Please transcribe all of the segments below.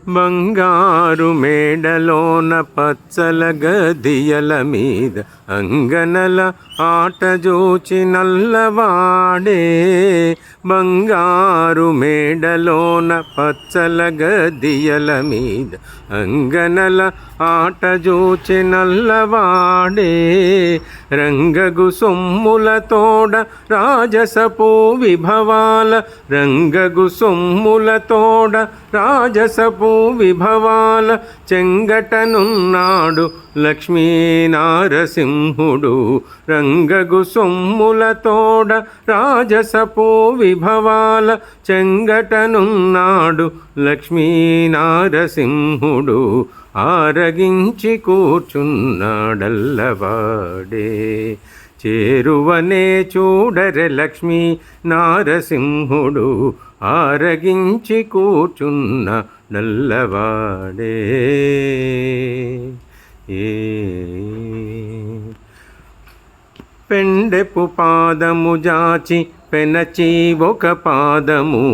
బంగారు మేడలోన పచ్చల గదియల మీద అంగనల ఆట జోచి నల్లవాడే. బంగారు మేడలోన పచ్చల గదియల మీద అంగనల ఆట జోచి నల్లవాడే. రంగగు సొమ్ముల తోడ రాజసపు విభవాల, రంగగు సొమ్ముల తోడ రాజసపు విభవాల చెంగటనున్నాడు లక్ష్మీనారసింహుడు. రంగగు సొమ్ముల తోడ రాజసపు విభవాల చెంగటనున్నాడు లక్ష్మీనారసింహుడు. ఆరగించి కూర్చున్నాడల్లవాడే. చేరువనే చూడరె లక్ష్మీ నారసింహుడు, ఆరగించి కూర్చున్న నల్లవాడే. పెండెపు పాదము జాచి పెనచి ఒక పాదము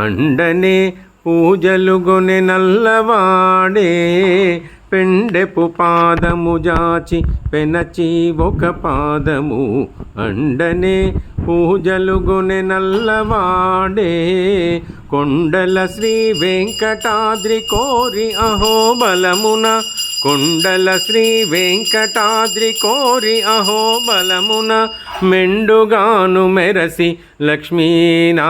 అండనే పూజలు గొనె నల్లవాడే. పెండెపు పాదము జాచి పెనచి ఒక పాదము అండనే పూజలు గొనె నల్లవాడే. కొండల శ్రీ వెంకటాద్రి కోరి అహోబలమున, కొండల శ్రీ వెంకటాద్రి కోరి అహోబలమున మెండుగాను మెరసి లక్ష్మీనారసింహుడు.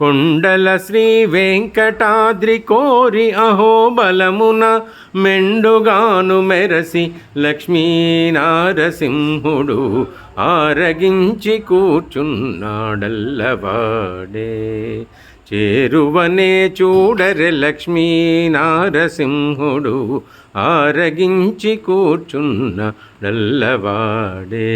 కొండల శ్రీ వెంకటాద్రి కోరి అహోబలమున మెండుగాను మెరసి లక్ష్మీనారసింహుడు. ఆరగించి కూర్చున్నాడల్లవాడే. చేరువనే చూడరె లక్ష్మీనారసింహుడు, ఆరగించి కూర్చున్న నల్లవాడే.